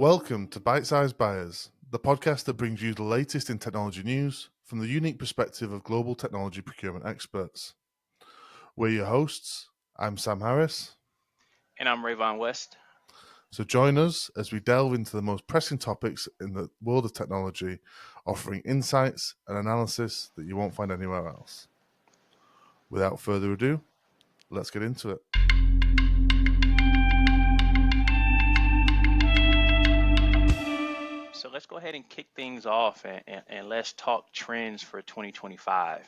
Welcome to Bite-Sized Buyers, the podcast that brings you the latest in technology news from the unique perspective of global technology procurement experts. We're your hosts. I'm Sam Harris. And I'm Rayvon West. So join us as we delve into the most pressing topics in the world of technology, offering insights and analysis that you won't find anywhere else. Without further ado, let's get into it. So let's go ahead and kick things off and let's talk trends for 2025.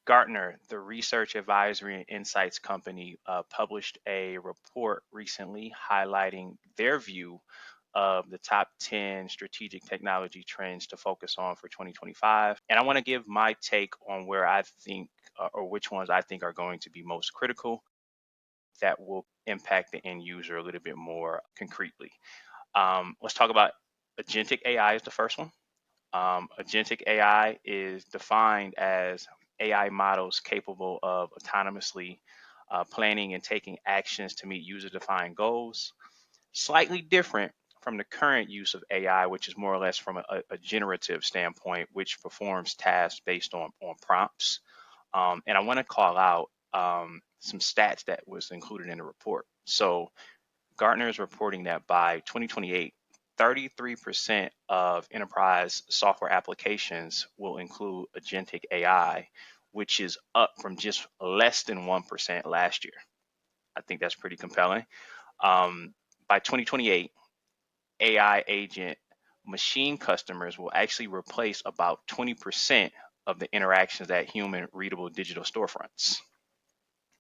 Gartner, the research advisory and insights company, published a report recently highlighting their view of the top 10 strategic technology trends to focus on for 2025. And I want to give my take on where I think or which ones I think are going to be most critical that will impact the end user a little bit more concretely. Let's talk about Agentic AI is the first one. Agentic AI is defined as AI models capable of autonomously planning and taking actions to meet user-defined goals. Slightly different from the current use of AI, which is more or less from a generative standpoint, which performs tasks based on prompts. And I want to call out some stats that was included in the report. So Gartner is reporting that by 2028, 33% of enterprise software applications will include agentic AI, which is up from just less than 1% last year. I think that's pretty compelling. By 2028, AI agent machine customers will actually replace about 20% of the interactions at human readable digital storefronts.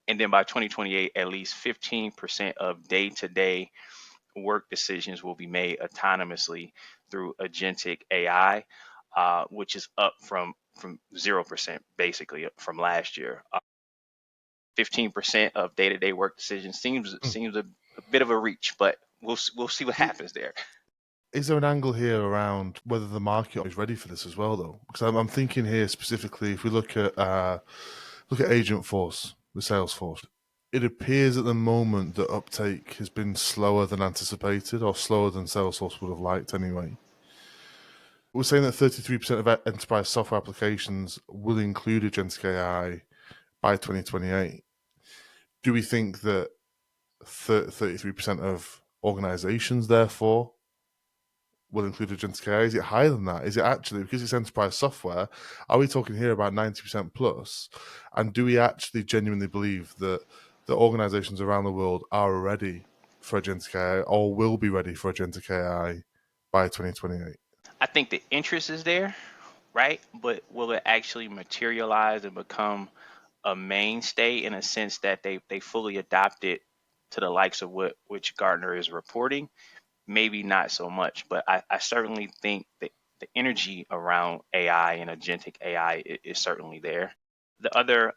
And then by 2028, at least 15% of day-to-day work decisions will be made autonomously through agentic AI, which is up from 0% basically from last year. 15% of day-to-day work decisions seems a bit of a reach, but we'll see what happens there. Is there an angle here around whether the market is ready for this as well, though? Because I'm thinking here specifically, if we look at Agentforce, the Salesforce, it appears at the moment that uptake has been slower than anticipated, or slower than Salesforce would have liked anyway. We're saying that 33% of enterprise software applications will include agentic AI by 2028. Do we think that 33% of organizations, therefore, will include agentic AI? Is it higher than that? Is it actually, because it's enterprise software, are we talking here about 90% plus? And do we actually genuinely believe that the organizations around the world are ready for agentic AI or will be ready for agentic AI by 2028? I think the interest is there, right? But will it actually materialize and become a mainstay in a sense that they fully adopt it to the likes of which Gartner is reporting? Maybe not so much, but I certainly think that the energy around AI and agentic AI is certainly there. The other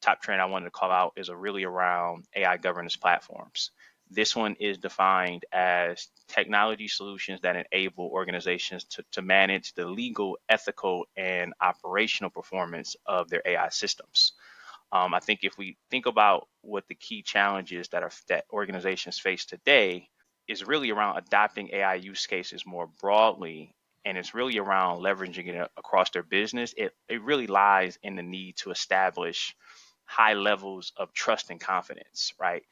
top trend I wanted to call out is really around AI governance platforms. This one is defined as technology solutions that enable organizations to manage the legal, ethical, and operational performance of their AI systems. I think if we think about what the key challenges that organizations face today, is really around adopting AI use cases more broadly, and it's really around leveraging it across their business. It really lies in the need to establish high levels of trust and confidence, right?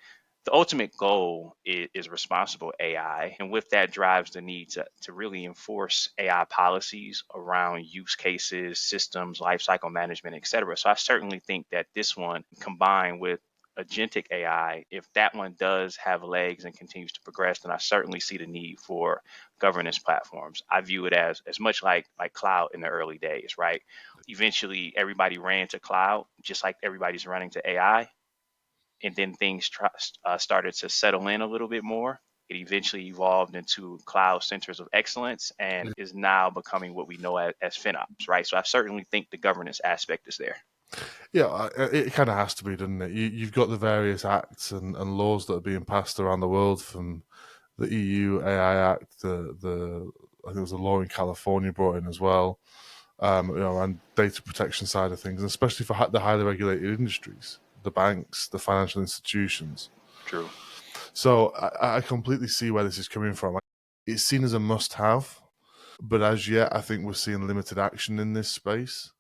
The ultimate goal is responsible AI, and with that drives the need to really enforce AI policies around use cases, systems, lifecycle management, et cetera. So I certainly think that this one, combined with agentic AI, if that one does have legs and continues to progress, then I certainly see the need for governance platforms. I view it as much like cloud in the early days, right? Eventually, everybody ran to cloud, just like everybody's running to AI. And then things started to settle in a little bit more. It eventually evolved into cloud centers of excellence and is now becoming what we know as FinOps, right? So I certainly think the governance aspect is there. Yeah, it kind of has to be, doesn't it? You've got the various acts and laws that are being passed around the world, from the EU AI Act, the I think it was a law in California brought in as well, and data protection side of things, and especially for the highly regulated industries, the banks, the financial institutions. True. So I completely see where this is coming from. It's seen as a must-have, but as yet, I think we're seeing limited action in this space.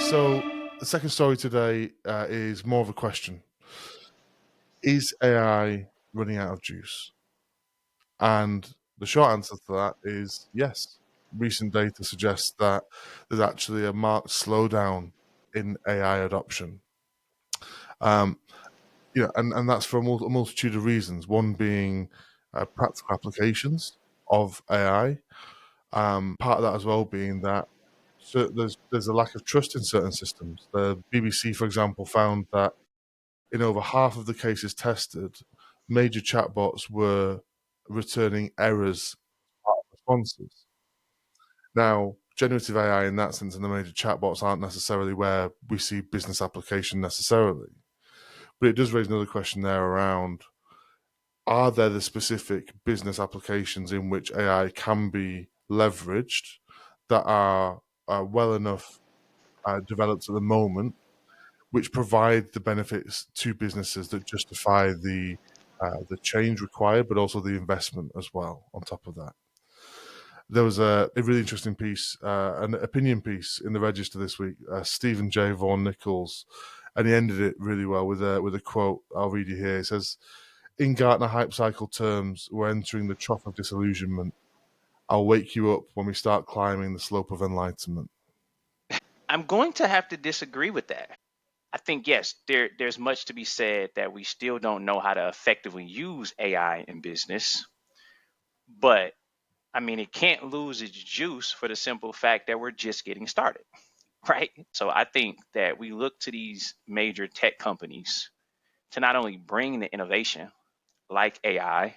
So the second story today is more of a question. Is AI running out of juice? And the short answer to that is yes. Recent data suggests that there's actually a marked slowdown in AI adoption. Um, and that's for a multitude of reasons. One being practical applications of AI. Part of that as well being that there's a lack of trust in certain systems. The BBC, for example, found that in over half of the cases tested, major chatbots were returning errors part of responses. Now, generative AI in that sense and the major chatbots aren't necessarily where we see business application necessarily. But it does raise another question there around, are there the specific business applications in which AI can be leveraged that are well enough developed at the moment, which provide the benefits to businesses that justify the change required, but also the investment as well on top of that. There was a really interesting piece, an opinion piece in the Register this week, Stephen J. Vaughan Nichols, and he ended it really well with a quote. I'll read you here. It says, "In Gartner hype cycle terms, we're entering the trough of disillusionment. I'll wake you up when we start climbing the slope of enlightenment." I'm going to have to disagree with that. I think yes, there's much to be said that we still don't know how to effectively use AI in business, but I mean it can't lose its juice for the simple fact that we're just getting started, right? So I think that we look to these major tech companies to not only bring the innovation like AI,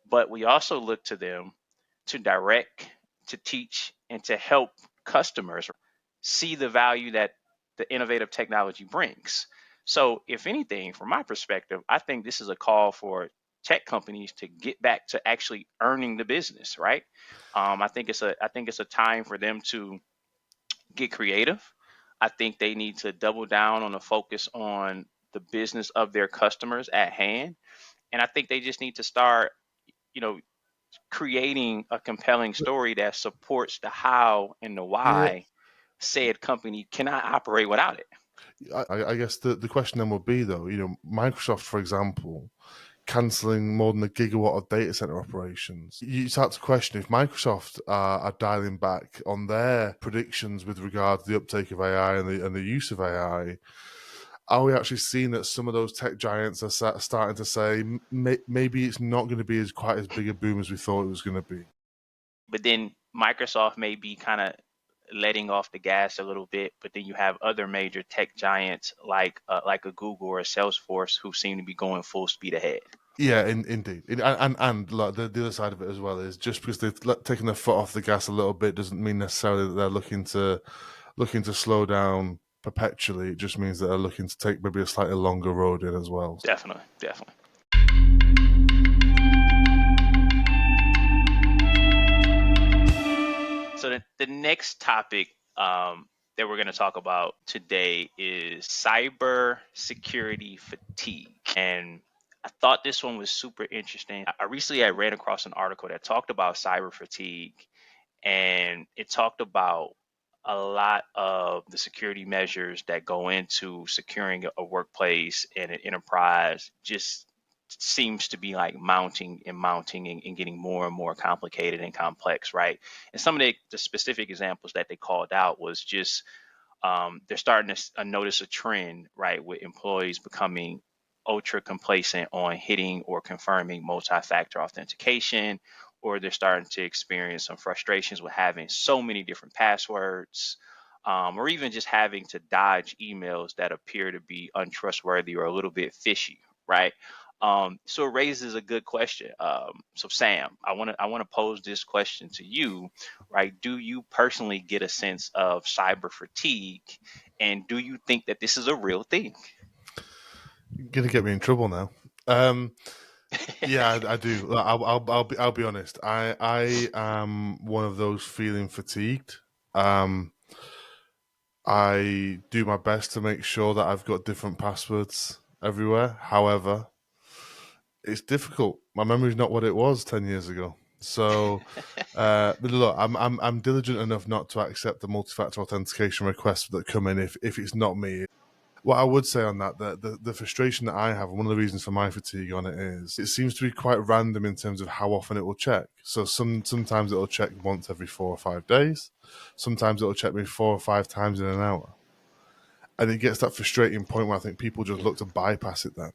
but we also look to them to direct, to teach, and to help customers see the value that the innovative technology brings. So, if anything, from my perspective, I think this is a call for tech companies to get back to actually earning the business, right? I think it's a time for them to get creative. I think they need to double down on the focus on the business of their customers at hand, and I think they just need to start, you know, creating a compelling story that supports the how and the Yeah, why said company cannot operate without it. I guess the question then would be though, Microsoft, for example, cancelling more than a gigawatt of data center operations. You start to question if Microsoft are dialing back on their predictions with regard to the uptake of AI and the use of AI. Are we actually seeing that some of those tech giants are starting to say maybe it's not going to be as quite as big a boom as we thought it was going to be? But then Microsoft may be kind of letting off the gas a little bit, but then you have other major tech giants like a Google or a Salesforce who seem to be going full speed ahead. Yeah, indeed, and like the other side of it as well is just because they've taken their foot off the gas a little bit doesn't mean necessarily that they're looking to slow down perpetually. It just means that they're looking to take maybe a slightly longer road in as well. Definitely, definitely. So the next topic that we're going to talk about today is cyber security fatigue. And I thought this one was super interesting. I recently I ran across an article that talked about cyber fatigue, and it talked about a lot of the security measures that go into securing a workplace and an enterprise just seems to be like mounting and mounting and getting more and more complicated and complex, right? And some of the specific examples that they called out was just they're starting to notice a trend, right, with employees becoming ultra complacent on hitting or confirming multi-factor authentication, or they're starting to experience some frustrations with having so many different passwords, or even just having to dodge emails that appear to be untrustworthy or a little bit fishy, right? So it raises a good question. So Sam, I want to pose this question to you, right? Do you personally get a sense of cyber fatigue, and do you think that this is a real thing? You're gonna get me in trouble now. Um, yeah, I do. Like, I'll be honest. I am one of those feeling fatigued. Um, I do my best to make sure that I've got different passwords everywhere. However, it's difficult. My memory's not what it was 10 years ago. So, but look, I'm diligent enough not to accept the multi-factor authentication requests that come in if it's not me. What I would say on that, the frustration that I have, and one of the reasons for my fatigue on it is, it seems to be quite random in terms of how often it will check. So sometimes it'll check once every 4 or 5 days. Sometimes it'll check me 4 or 5 times in an hour. And it gets that frustrating point where I think people just look to bypass it then.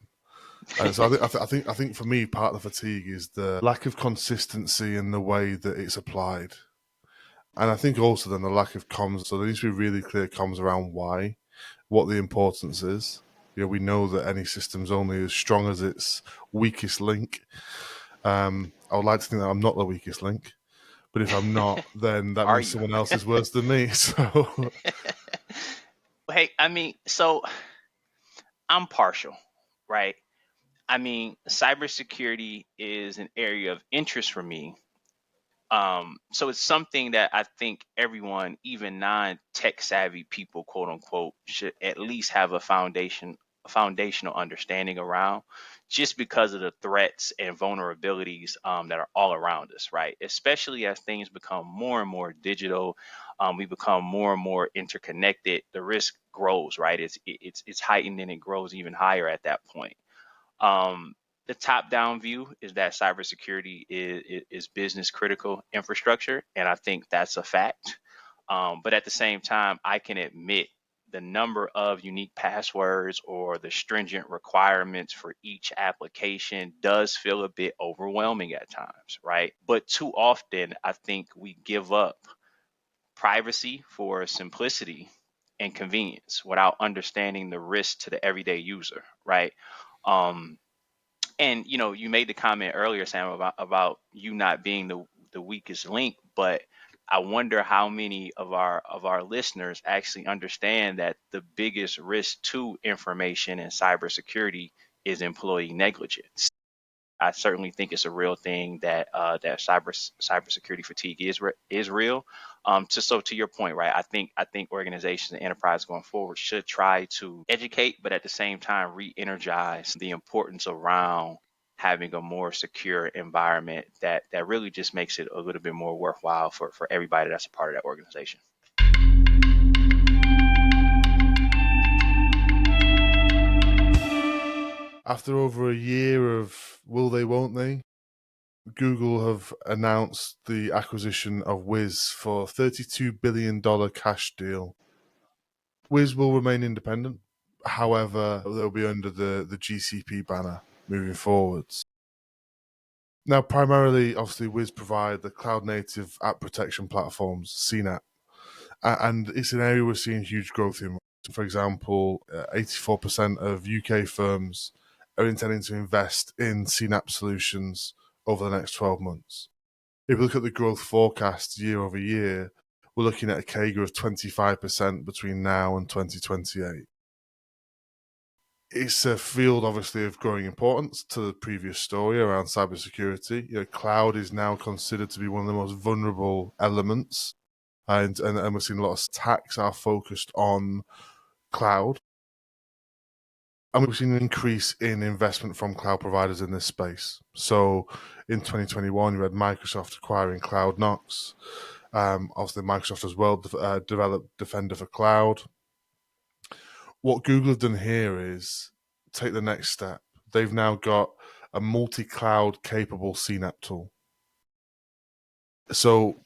And so I think for me, part of the fatigue is the lack of consistency in the way that it's applied. And I think also then the lack of comms. So there needs to be really clear comms around why, what the importance is. We know that any system's only as strong as its weakest link. I would like to think that I'm not the weakest link, but if I'm not, then that Are means you? someone else is worse than me. So Hey, I mean, so I'm partial, right? I mean, cybersecurity is an area of interest for me. So it's something that I think everyone, even non-tech savvy people, quote unquote, should at least have a foundational understanding around, just because of the threats and vulnerabilities that are all around us, right? Especially as things become more and more digital, we become more and more interconnected. The risk grows, right? It's heightened and it grows even higher at that point. Um, the top-down view is that cybersecurity is business critical infrastructure, and I think that's a fact. But at the same time, I can admit the number of unique passwords or the stringent requirements for each application does feel a bit overwhelming at times, right? But too often, I think we give up privacy for simplicity and convenience without understanding the risk to the everyday user, right? Um, and you made the comment earlier, Sam, about you not being the weakest link, but I wonder how many of our listeners actually understand that the biggest risk to information and cybersecurity is employee negligence. I certainly think it's a real thing that that cybersecurity fatigue is real. To your point, right? I think organizations and enterprises going forward should try to educate, but at the same time re-energize the importance around having a more secure environment that really just makes it a little bit more worthwhile for everybody that's a part of that organization. after over a year of will they, won't they, Google have announced the acquisition of Wiz for $32 billion cash deal. Wiz will remain independent. However, they'll be under the GCP banner moving forwards. Now, primarily, obviously, Wiz provide the cloud native app protection platforms, CNAP, and it's an area we're seeing huge growth in. For example, 84% of UK firms are intending to invest in CNAP solutions over the next 12 months. If we look at the growth forecast year over year, we're looking at a CAGR of 25% between now and 2028. It's a field, obviously, of growing importance to the previous story around cybersecurity. Cloud is now considered to be one of the most vulnerable elements, and we're seeing a lot of attacks are focused on cloud. And we've seen an increase in investment from cloud providers in this space. So in 2021, you had Microsoft acquiring CloudKnox. Obviously, Microsoft as well developed Defender for Cloud. What Google have done here is take the next step. They've now got a multi-cloud capable CNAP tool. So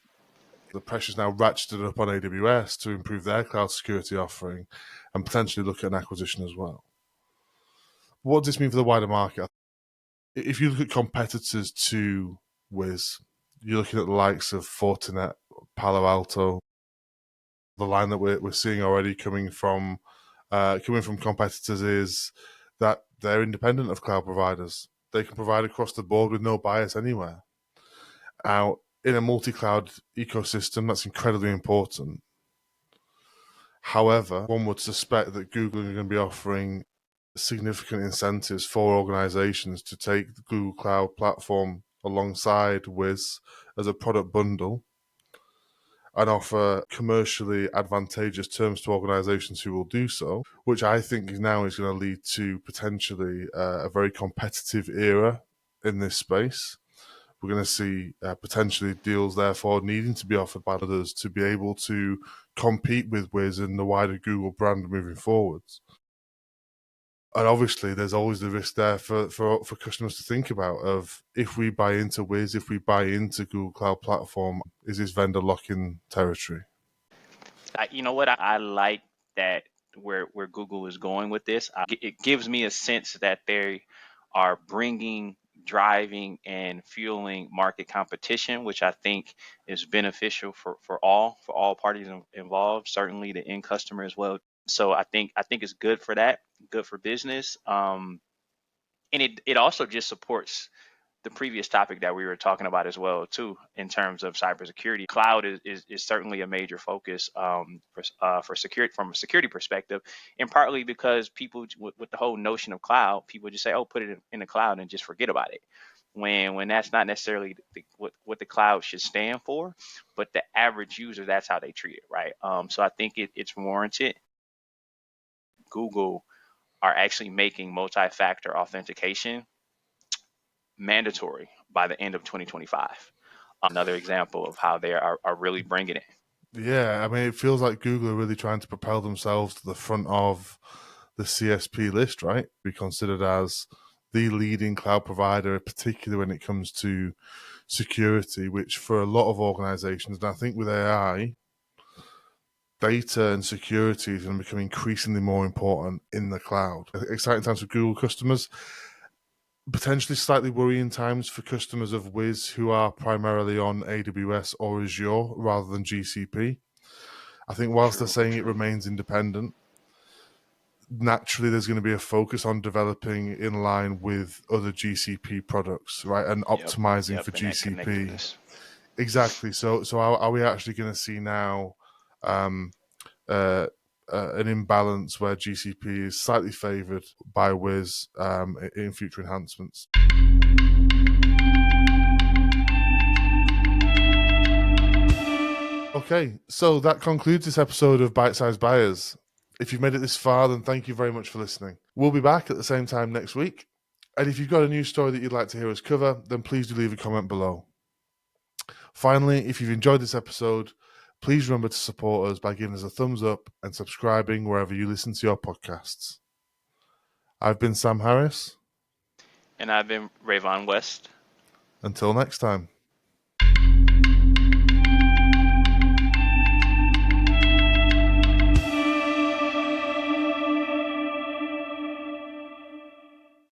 the pressure's now ratcheted up on AWS to improve their cloud security offering and potentially look at an acquisition as well. What does this mean for the wider market? If you look at competitors to Wiz, you're looking at the likes of Fortinet, Palo Alto. The line that we're seeing already coming from competitors is that they're independent of cloud providers. They can provide across the board with no bias anywhere. Now, in a multi-cloud ecosystem, that's incredibly important. However, one would suspect that Google are going to be offering significant incentives for organizations to take the Google Cloud platform alongside Wiz as a product bundle. and offer commercially advantageous terms to organizations who will do so, which I think now is going to lead to potentially a very competitive era in this space. We're going to see potentially deals, therefore, needing to be offered by others to be able to compete with Wiz and the wider Google brand moving forwards. And obviously, there's always the risk there for customers to think about of, if we buy into Wiz, if we buy into Google Cloud Platform, is this vendor lock-in territory? You know what? I like that where Google is going with this. It gives me a sense that they are driving and fueling market competition, which I think is beneficial for all parties involved. Certainly the end customer as well. So I think it's good for that, good for business. And it also just supports the previous topic that we were talking about as well too, in terms of cybersecurity. Cloud is certainly a major focus for security, from a security perspective, and partly because people with the whole notion of cloud, people just say, oh, put it in the cloud and just forget about it, when that's not necessarily what the cloud should stand for. But the average user, that's how they treat it, right? So I think it's warranted. Google are actually making multi-factor authentication mandatory by the end of 2025. Another example of how they are really bringing it. Yeah, I mean, it feels like Google are really trying to propel themselves to the front of the CSP list, right? Be considered as the leading cloud provider, particularly when it comes to security, which for a lot of organizations, and I think with AI, data and security is going to become increasingly more important in the cloud. Exciting times for Google customers, potentially slightly worrying times for customers of Wiz who are primarily on AWS or Azure rather than GCP. I think whilst they're saying it remains independent, naturally there's going to be a focus on developing in line with other GCP products, right? And optimizing for GCP. Exactly. So are we actually going to see now an imbalance where GCP is slightly favored by Wiz in future enhancements? Okay, so that concludes this episode of Bite Size Buyers. If you've made it this far, then thank you very much for listening. We'll be back at the same time next week. And if you've got a news story that you'd like to hear us cover, then please do leave a comment below. Finally, if you've enjoyed this episode, please remember to support us by giving us a thumbs up and subscribing wherever you listen to your podcasts. I've been Sam Harris. And I've been Rayvon West. Until next time.